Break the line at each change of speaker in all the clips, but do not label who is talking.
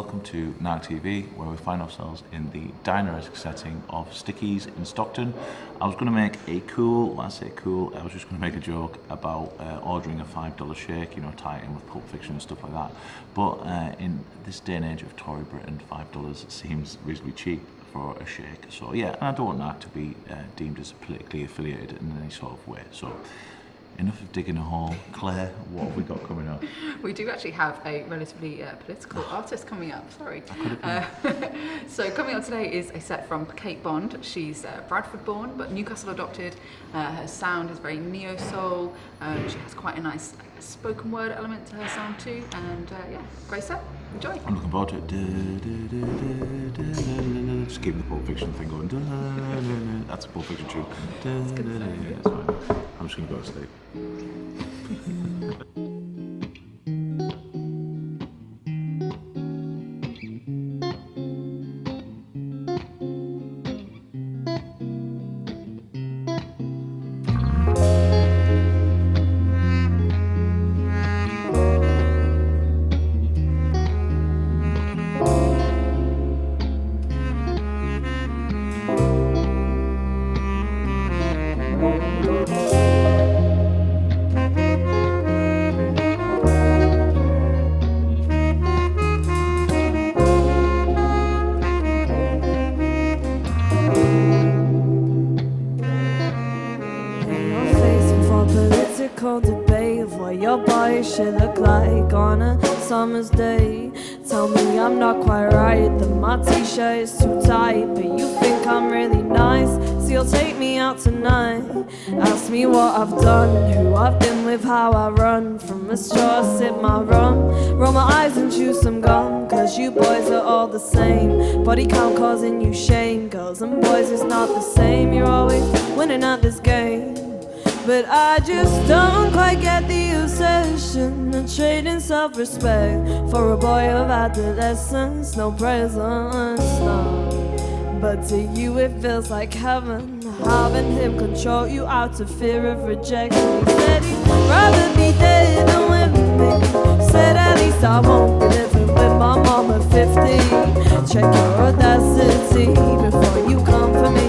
welcome to NARC TV, where we find ourselves in the diner-esque setting of Stickies in Stockton. I was going to make a cool, when I say cool, I was just going to make a joke about ordering a $5 shake, you know, tie it in with Pulp Fiction and stuff like that. But in this day and age of Tory Britain, $5 seems reasonably cheap for a shake. So yeah, and I don't want NARC to be deemed as politically affiliated in any sort of way. So enough of digging a hole. Claire, what have we got coming up?
We do actually have a relatively political artist coming up, sorry. So coming up today is a set from Kate Bond. She's Bradford born, but Newcastle adopted. Her sound is very neo-soul. She has quite a nice spoken word element to her sound too. And yeah, great set. Enjoy.
I'm looking forward to it. Just keep the Pulp Fiction thing going. That's a Pulp Fiction tune. That's fine. I'm just going to go to sleep.
Debate of what your body should look like on a summer's day. Tell me I'm not quite right, that my t-shirt is too tight, but you think I'm really nice, so you'll take me out tonight. Ask me what I've done, who I've been with, how I run from a straw, sip my rum, roll my eyes and chew some gum, cause you boys are all the same. Body count causing you shame, girls and boys is not the same. You're always winning at this game, but I just don't quite get the obsession of trading self-respect for a boy of adolescence. No presence, no. But to you it feels like heaven, having him control you out of fear of rejection. He said he'd rather be dead than with me. Said at least I won't be living with my mom at 50. Check your audacity before you come for me.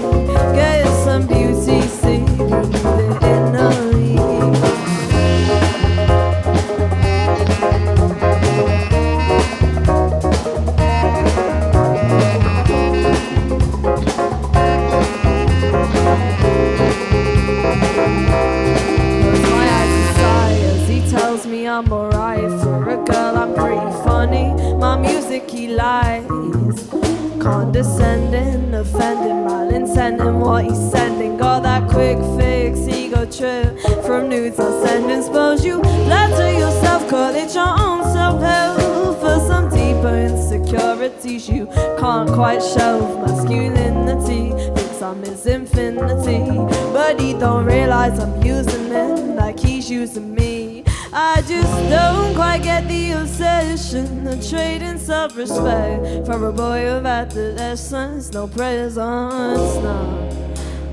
Get some beauty, see you need it in a I'm alright for a girl, I'm pretty funny. My music he likes, condescending, offending, malintending what he's sending. Got that quick fix, ego trip from nudes I send. And suppose you flatter yourself, call it your own self-help for some deeper insecurities you can't quite shelve. Masculinity thinks I'm his infinity, but he don't realize I'm using him like he's using me. I just don't quite get the obsession of trading self-respect for a boy of adolescence. No presence, no.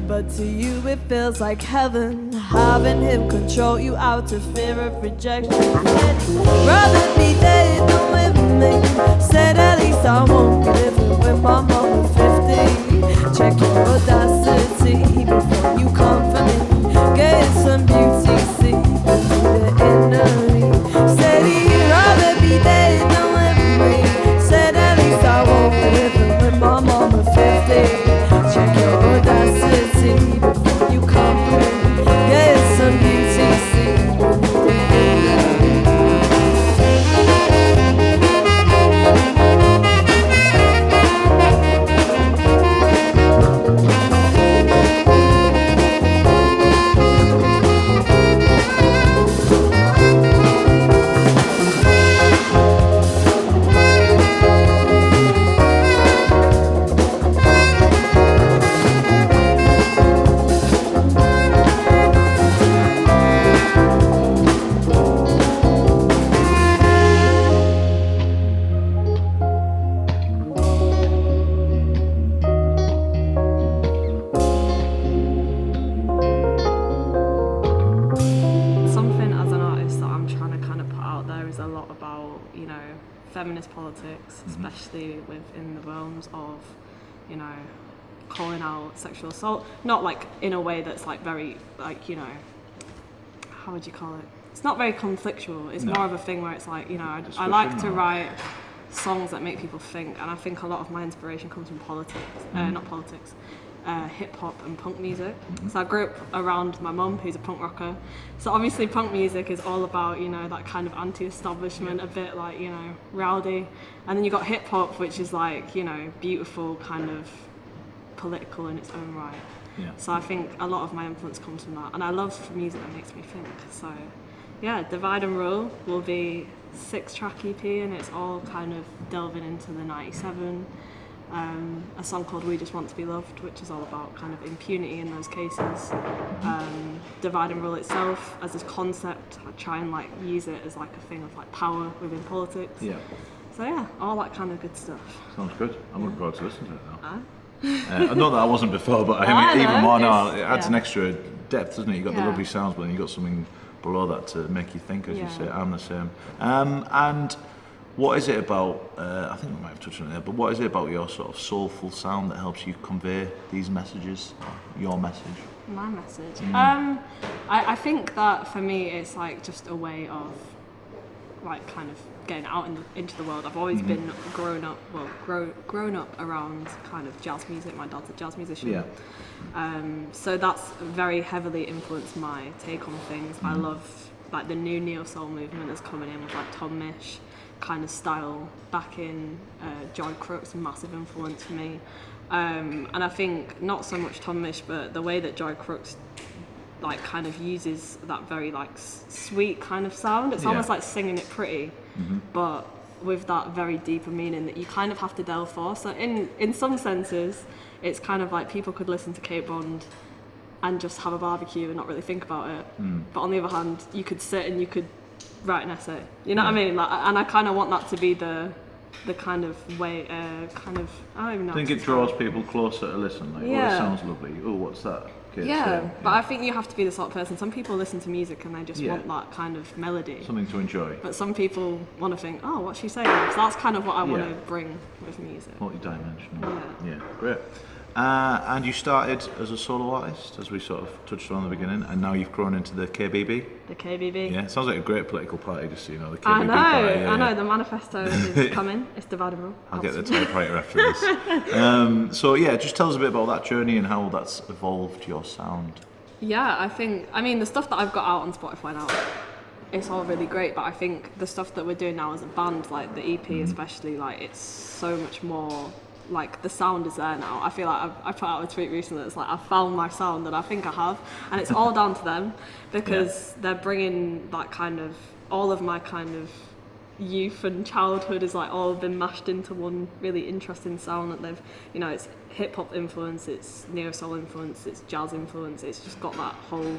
But to you it feels like heaven, having him control you out of fear of rejection. Rather be dead than with me. Said at least I won't be living with my mom at 50. Check your audacity before you come for me. Get some beauty, see the enemy. Said he'd rather be dead than with me. Said at least I won't be living with my mom at 50. Check your audacity before you come for me. Get some beauty, see the enemy. politics, especially within the realms of, you know, calling out sexual assault. Not like in a way that's like very, like, you know, how would you call it? It's not very conflictual. It's more of a thing where it's like, you know, I like to write songs that make people think, and I think a lot of my inspiration comes from politics, not politics, hip hop and punk music. So I grew up around my mum, who's a punk rocker. So obviously punk music is all about, you know, that kind of anti-establishment, a bit like, you know, rowdy. And then you got hip hop, which is like, you know, beautiful, kind of political in its own right.
Yeah.
So I think a lot of my influence comes from that, and I love music that makes me think. So yeah, Divide and Rule will be 6-track EP, and it's all kind of delving into the 97. A song called We Just Want to Be Loved, which is all about kind of impunity in those cases. Divide and Rule itself as a concept, I try and like use it as like a thing of like power within politics.
Yeah.
So yeah, all that kind of good stuff.
Sounds good. I'm looking forward to listening to it now. I know that I wasn't before, but I mean, even more now, it adds an extra depth, doesn't it? You've got the lovely sounds, but then you've got something below that to make you think, as you say. I'm the same. And what is it about, I think we might have touched on it there, but what is it about your sort of soulful sound that helps you convey these messages, your message?
My message? I think that for me it's like just a way of like kind of getting out into the world. I've always been grown up around kind of jazz music. My dad's a jazz musician.
Yeah.
So that's very heavily influenced my take on things. I love like the new neo soul movement that's coming in with like Tom Misch kind of style back in. Joy Crook's massive influence for me. And I think not so much Tom Misch, but the way that Joy Crook's like kind of uses that very like sweet kind of sound. It's almost like singing it pretty, but with that very deeper meaning that you kind of have to delve for. So in some senses, it's kind of like people could listen to Kate Bond and just have a barbecue and not really think about it. But on the other hand, you could sit and you could write an essay. You know what I mean? Like, and I kind of want that to be the kind of way, kind of, I don't even know.
I think it draws people closer to listen. Like, oh, it sounds lovely. Oh, what's that? Okay,
but I think you have to be the sort of person. Some people listen to music and they just want that kind of melody.
Something to enjoy.
But some people want to think, oh, what's she saying? So that's kind of what I want to bring with music.
Multi-dimensional. Yeah, great. And you started as a solo artist, as we sort of touched on in the beginning, and now you've grown into the KBB.
The KBB.
Yeah, it sounds like a great political party, just so you know, the KBB party.
I know, the manifesto is coming. It's Divide and Rule.
I'll get the typewriter after this. So yeah, just tell us a bit about that journey and how that's evolved your sound.
Yeah, I mean, the stuff that I've got out on Spotify now, it's all really great, but I think the stuff that we're doing now as a band, like the EP especially, like it's so much more, like the sound is there now. I feel like I put out a tweet recently that's like, I found my sound, and I think I have, and it's all down to them, because they're bringing that kind of, all of my kind of youth and childhood is like all been mashed into one really interesting sound that they've, you know, it's hip hop influence, it's neo soul influence, it's jazz influence, it's just got that whole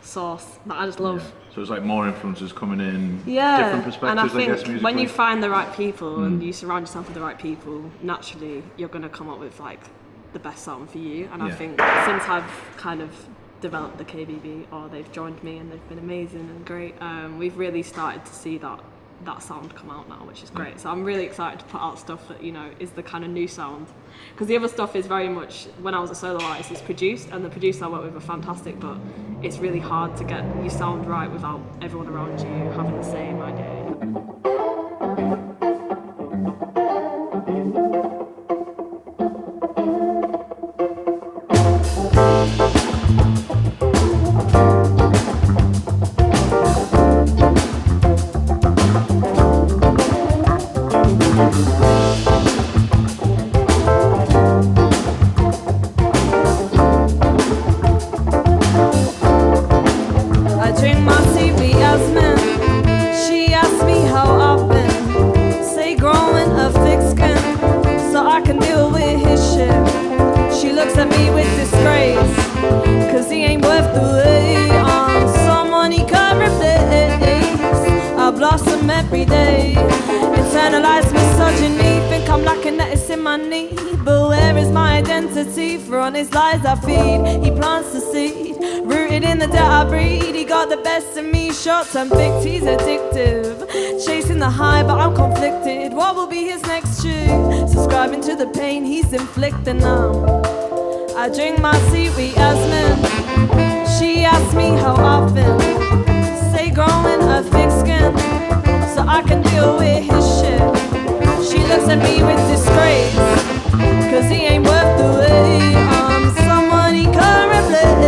sauce that I just love.
Yeah. So it's like more influences coming in, different perspectives,
and I think
musically.
When you find the right people and you surround yourself with the right people, naturally you're going to come up with like the best sound for you. And I think since I've kind of developed the KBB, or they've joined me and they've been amazing and great, we've really started to see that sound come out now, which is great. So I'm really excited to put out stuff that, you know, is the kind of new sound, because the other stuff is very much, when I was a solo artist, it's produced, and the producer I work with are fantastic, but it's really hard to get your sound right without everyone around you having the same idea. Every day, internalized misogyny, think I'm lacking that it's in my knee. But where is my identity? For honest lies I feed. He plants the seed, rooted Rooted in the dirt I breed, he got the best of me. Short-term fix, he's addictive. Chasing the high, but I'm conflicted. What will be his next tune? Subscribing to the pain he's inflicting now. I drink my seaweed Asmin. She asks me how often. Say growing a thick skin, so I can deal with his shit. She looks at me with disgrace, cause he ain't worth the wait. I'm someone he can't replace.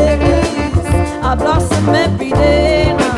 I blossom every day now.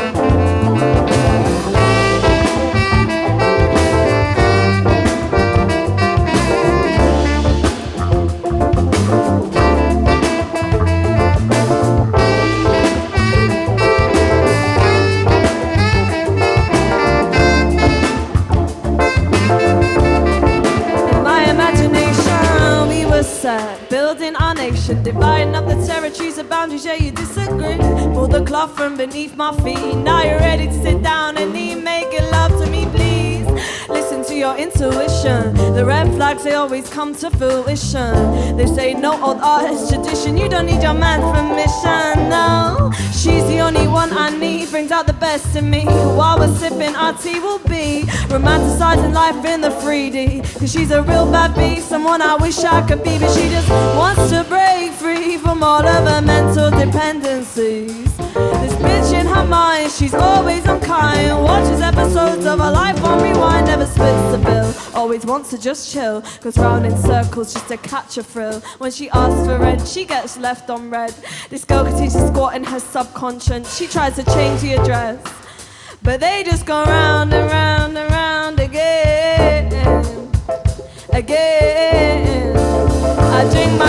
Building our nation, dividing up the territories and boundaries. Yeah, you disagree. Pull the cloth from beneath my feet. Now you're ready to sit down and eat. Making love to me, please. Listen to your intuition. The red flags, they always come to fruition. They say no old art is tradition. You don't need your man's permission, no. She's the only one I need. Brings out the best in me. While we're sipping our tea, we'll be romanticizing life in the 3D. Cause she's a real bad beast, someone I wish I could be. But she just wants to break free from all of her mental dependencies. This bitch in her mind, she's always unkind. Watches episodes of her life on rewind. Never splits the bill, always wants to just chill. Goes round in circles just to catch a thrill. When she asks for rent, she gets left on red. This girl can teach to squat in her subconscious. She tries to change the address, but they just go round and round and round again. I drink my